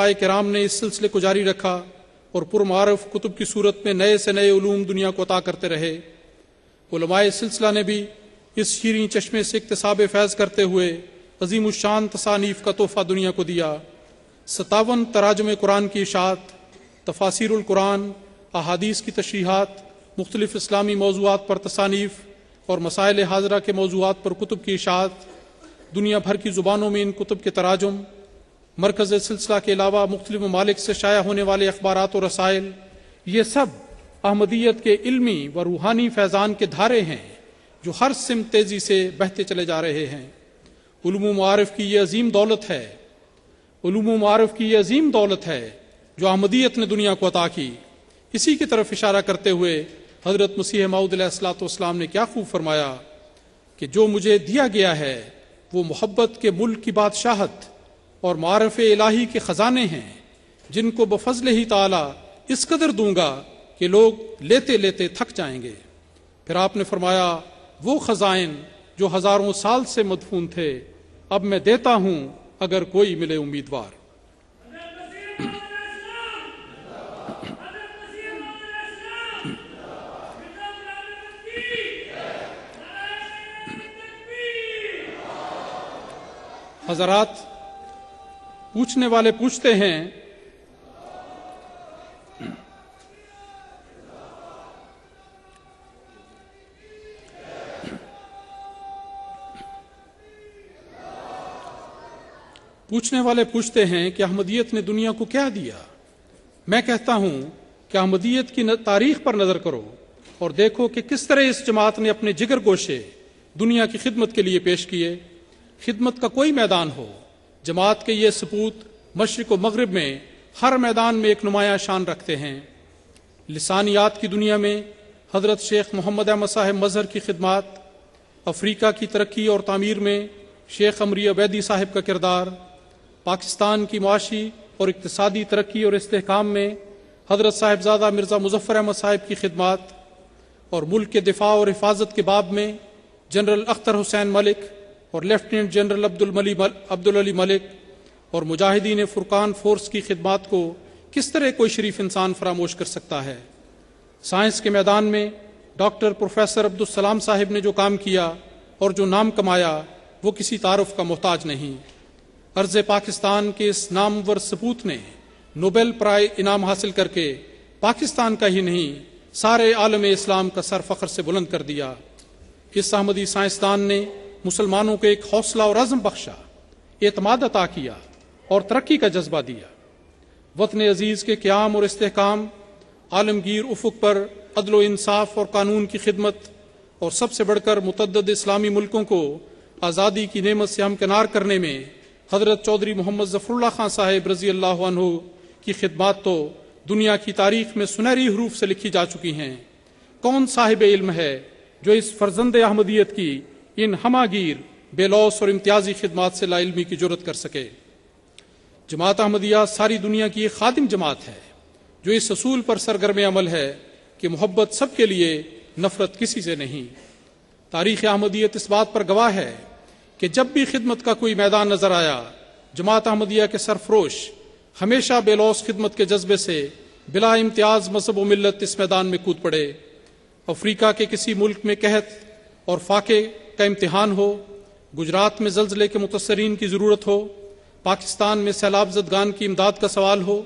علماء کرام نے اس سلسلے کو جاری رکھا اور پرمعارف کتب کی صورت میں نئے سے نئے علوم دنیا کو عطا کرتے رہے۔ علماء سلسلہ نے بھی اس شیریں چشمے سے اکتساب فیض کرتے ہوئے عظیم الشان تصانیف کا تحفہ دنیا کو دیا۔ 57 تراجم قرآن کی اشاعت، تفاسیر القرآن، احادیث کی تشریحات، مختلف اسلامی موضوعات پر تصانیف اور مسائل حاضرہ کے موضوعات پر کتب کی اشاعت، دنیا بھر کی زبانوں میں ان کتب کے تراجم، مرکز سلسلہ کے علاوہ مختلف ممالک سے شائع ہونے والے اخبارات و رسائل، یہ سب احمدیت کے علمی و روحانی فیضان کے دھارے ہیں جو ہر سمت تیزی سے بہتے چلے جا رہے ہیں۔ علوم و معارف کی یہ عظیم دولت ہے، علوم و معارف کی یہ عظیم دولت ہے جو احمدیت نے دنیا کو عطا کی۔ اسی کی طرف اشارہ کرتے ہوئے حضرت مسیح موعود علیہ الصلوۃ والسلام نے کیا خوب فرمایا کہ جو مجھے دیا گیا ہے وہ محبت کے ملک کی بادشاہت اور معارف الہی کے خزانے ہیں جن کو بفضل ہی تعالی اس قدر دوں گا کہ لوگ لیتے لیتے تھک جائیں گے۔ پھر آپ نے فرمایا وہ خزائن جو ہزاروں سال سے مدفون تھے اب میں دیتا ہوں اگر کوئی ملے امیدوار۔ حضرات، پوچھنے والے پوچھتے ہیں کہ احمدیت نے دنیا کو کیا دیا؟ میں کہتا ہوں کہ احمدیت کی تاریخ پر نظر کرو اور دیکھو کہ کس طرح اس جماعت نے اپنے جگر گوشے دنیا کی خدمت کے لیے پیش کیے۔ خدمت کا کوئی میدان ہو، جماعت کے یہ سپوت مشرق و مغرب میں ہر میدان میں ایک نمایاں شان رکھتے ہیں۔ لسانیات کی دنیا میں حضرت شیخ محمد احمد صاحب مظہر کی خدمات، افریقہ کی ترقی اور تعمیر میں شیخ امری عبیدی صاحب کا کردار، پاکستان کی معاشی اور اقتصادی ترقی اور استحکام میں حضرت صاحبزادہ مرزا مظفر احمد صاحب کی خدمات، اور ملک کے دفاع اور حفاظت کے باب میں جنرل اختر حسین ملک اور لیفٹیننٹ جنرل عبدالعلی ملک اور مجاہدین فرقان فورس کی خدمات کو کس طرح کوئی شریف انسان فراموش کر سکتا ہے؟ سائنس کے میدان میں ڈاکٹر پروفیسر عبدالسلام صاحب نے جو کام کیا اور جو نام کمایا وہ کسی تعارف کا محتاج نہیں۔ ارض پاکستان کے اس نامور سپوت نے نوبل پرائز انعام حاصل کر کے پاکستان کا ہی نہیں سارے عالم اسلام کا سر فخر سے بلند کر دیا۔ اس احمدی سائنسدان نے مسلمانوں کو ایک حوصلہ اور عزم بخشا، اعتماد عطا کیا اور ترقی کا جذبہ دیا۔ وطن عزیز کے قیام اور استحکام، عالمگیر افق پر عدل و انصاف اور قانون کی خدمت، اور سب سے بڑھ کر متعدد اسلامی ملکوں کو آزادی کی نعمت سے ہمکنار کرنے میں حضرت چودھری محمد ظفر اللہ خان صاحب رضی اللہ عنہ کی خدمات تو دنیا کی تاریخ میں سنہری حروف سے لکھی جا چکی ہیں۔ کون صاحب علم ہے جو اس فرزند احمدیت کی ان ہماگیر بے لوث اور امتیازی خدمات سے لا علمی کی جرت کر سکے؟ جماعت احمدیہ ساری دنیا کی ایک خادم جماعت ہے جو اس اصول پر سرگرم عمل ہے کہ محبت سب کے لیے، نفرت کسی سے نہیں۔ تاریخ احمدیت اس بات پر گواہ ہے کہ جب بھی خدمت کا کوئی میدان نظر آیا، جماعت احمدیہ کے سرفروش ہمیشہ بے لوث خدمت کے جذبے سے بلا امتیاز مذہب و ملت اس میدان میں کود پڑے۔ افریقہ کے کسی ملک میں قحط اور فاقے کا امتحان ہو، گجرات میں زلزلے کے متاثرین کی ضرورت ہو، پاکستان میں سیلاب زدگان کی امداد کا سوال ہو،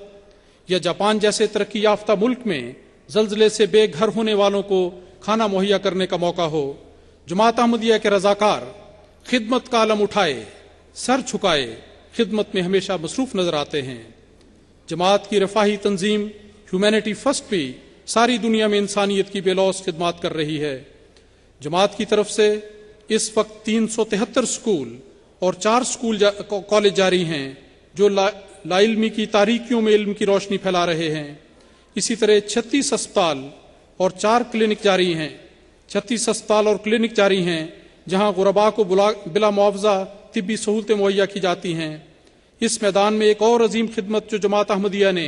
یا جاپان جیسے ترقی یافتہ ملک میں زلزلے سے بے گھر ہونے والوں کو کھانا مہیا کرنے کا موقع ہو، جماعت احمدیہ کے رضاکار خدمت کا علم اٹھائے، سر جھکائے خدمت میں ہمیشہ مصروف نظر آتے ہیں۔ جماعت کی رفاہی تنظیم ہیومینٹی فرسٹ بھی ساری دنیا میں انسانیت کی بے لوث خدمات کر رہی ہے۔ جماعت کی طرف سے اس وقت 373 سکول اور 4 کالج جاری ہیں جو لا علمی کی تاریکیوں میں علم کی روشنی پھیلا رہے ہیں۔ اسی طرح 36 اسپتال اور 4 کلینک جاری ہیں، 36 اسپتال اور کلینک جاری ہیں جہاں غرباء کو بلا معاوضہ طبی سہولتیں مہیا کی جاتی ہیں۔ اس میدان میں ایک اور عظیم خدمت جو جماعت احمدیہ نے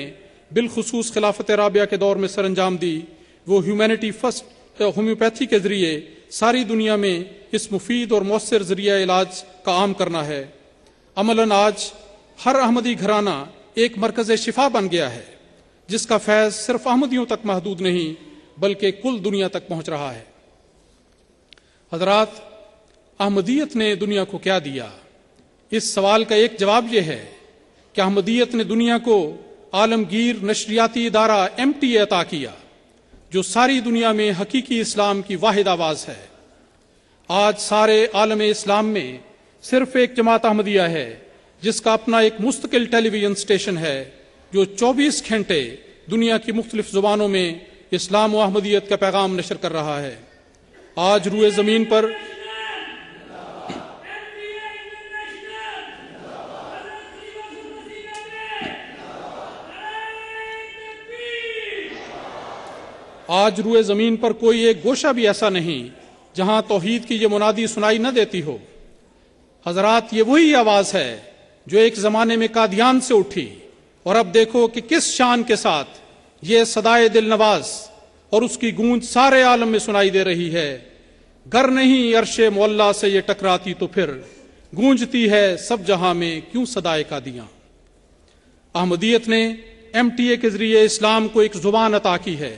بالخصوص خلافت رابعہ کے دور میں سر انجام دی، وہ ہیومینٹی فرسٹ ہومیوپیتھی کے ذریعے ساری دنیا میں اس مفید اور مؤثر ذریعہ علاج کا عام کرنا ہے۔ عملاً آج ہر احمدی گھرانہ ایک مرکز شفا بن گیا ہے جس کا فیض صرف احمدیوں تک محدود نہیں بلکہ کل دنیا تک پہنچ رہا ہے۔ حضرات، احمدیت نے دنیا کو کیا دیا؟ اس سوال کا ایک جواب یہ ہے کہ احمدیت نے دنیا کو عالمگیر نشریاتی ادارہ MTA عطا کیا جو ساری دنیا میں حقیقی اسلام کی واحد آواز ہے۔ آج سارے عالم اسلام میں صرف ایک جماعت احمدیہ ہے جس کا اپنا ایک مستقل ٹیلی ویژن اسٹیشن ہے جو 24 گھنٹے دنیا کی مختلف زبانوں میں اسلام و احمدیت کا پیغام نشر کر رہا ہے۔ آج روئے زمین پر کوئی ایک گوشہ بھی ایسا نہیں جہاں توحید کی یہ منادی سنائی نہ دیتی ہو۔ حضرات، یہ وہی آواز ہے جو ایک زمانے میں قادیان سے اٹھی، اور اب دیکھو کہ کس شان کے ساتھ یہ صدائے دل نواز اور اس کی گونج سارے عالم میں سنائی دے رہی ہے۔ گر نہیں عرش معلا سے یہ ٹکراتی تو پھر گونجتی ہے سب جہاں میں کیوں صدائے قادیاں۔ احمدیت نے MTA کے ذریعے اسلام کو ایک زبان عطا کی ہے۔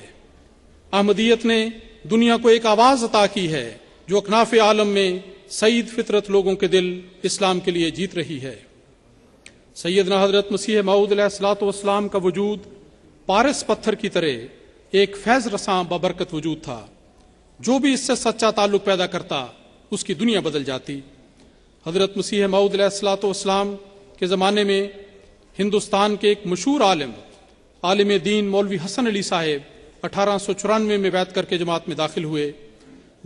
احمدیت نے دنیا کو ایک آواز عطا کی ہے جو اکناف عالم میں سعید فطرت لوگوں کے دل اسلام کے لیے جیت رہی ہے۔ سیدنا حضرت مسیح موعود علیہ الصلوۃ والسلام کا وجود پارس پتھر کی طرح ایک فیض رساں بابرکت وجود تھا۔ جو بھی اس سے سچا تعلق پیدا کرتا اس کی دنیا بدل جاتی۔ حضرت مسیح موعود علیہ الصلوۃ والسلام کے زمانے میں ہندوستان کے ایک مشہور عالم دین مولوی حسن علی صاحب 1894 میں بیعت کر کے جماعت میں داخل ہوئے۔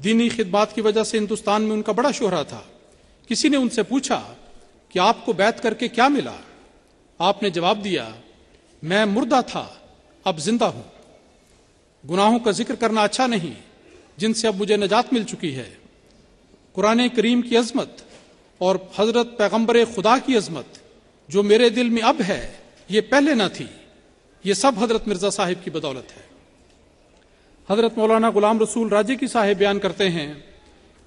دینی خدمات کی وجہ سے ہندوستان میں ان کا بڑا شہرہ تھا۔ کسی نے ان سے پوچھا کہ آپ کو بیعت کر کے کیا ملا؟ آپ نے جواب دیا، میں مردہ تھا، اب زندہ ہوں۔ گناہوں کا ذکر کرنا اچھا نہیں جن سے اب مجھے نجات مل چکی ہے۔ قرآن کریم کی عظمت اور حضرت پیغمبر خدا کی عظمت جو میرے دل میں اب ہے یہ پہلے نہ تھی، یہ سب حضرت مرزا صاحب کی بدولت ہے۔ حضرت مولانا غلام رسول راجے کی صاحب بیان کرتے ہیں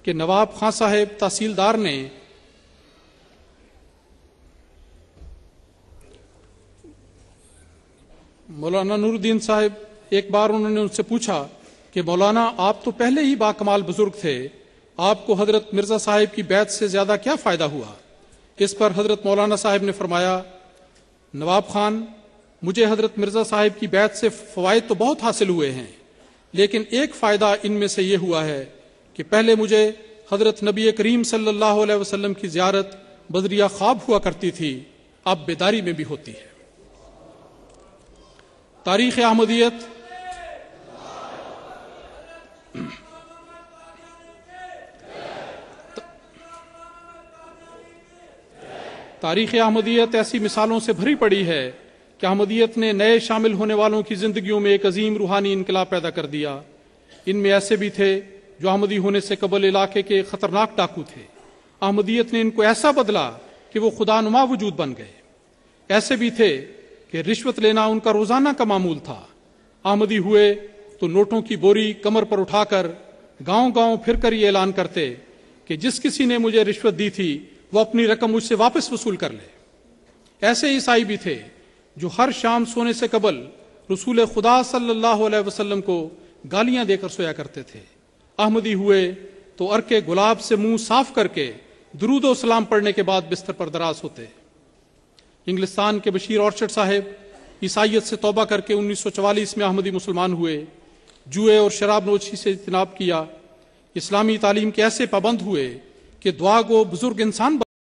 کہ نواب خان صاحب تحصیلدار نے مولانا نور الدین صاحب ایک بار انہوں نے ان سے پوچھا کہ مولانا آپ تو پہلے ہی باکمال بزرگ تھے، آپ کو حضرت مرزا صاحب کی بیعت سے زیادہ کیا فائدہ ہوا؟ اس پر حضرت مولانا صاحب نے فرمایا، نواب خان، مجھے حضرت مرزا صاحب کی بیعت سے فوائد تو بہت حاصل ہوئے ہیں، لیکن ایک فائدہ ان میں سے یہ ہوا ہے کہ پہلے مجھے حضرت نبی کریم صلی اللہ علیہ وسلم کی زیارت بذریعہ خواب ہوا کرتی تھی، اب بیداری میں بھی ہوتی ہے۔ تاریخ احمدیت ایسی مثالوں سے بھری پڑی ہے کہ احمدیت نے نئے شامل ہونے والوں کی زندگیوں میں ایک عظیم روحانی انقلاب پیدا کر دیا۔ ان میں ایسے بھی تھے جو احمدی ہونے سے قبل علاقے کے خطرناک ڈاکو تھے، احمدیت نے ان کو ایسا بدلا کہ وہ خدا نما وجود بن گئے۔ ایسے بھی تھے کہ رشوت لینا ان کا روزانہ کا معمول تھا، احمدی ہوئے تو نوٹوں کی بوری کمر پر اٹھا کر گاؤں گاؤں پھر کر یہ اعلان کرتے کہ جس کسی نے مجھے رشوت دی تھی وہ اپنی رقم مجھ سے واپس وصول کر لے۔ ایسے عیسائی بھی تھے جو ہر شام سونے سے قبل رسول خدا صلی اللہ علیہ وسلم کو گالیاں دے کر سویا کرتے تھے۔ احمدی ہوئے تو عرق گلاب سے منہ صاف کر کے درود و سلام پڑھنے کے بعد بستر پر دراز ہوتے۔ انگلستان کے بشیر اورچڈ صاحب عیسائیت سے توبہ کر کے 1944 میں احمدی مسلمان ہوئے، جوئے اور شراب نوشی سے اجتناب کیا، اسلامی تعلیم کے ایسے پابند ہوئے کہ دعا گو بزرگ انسان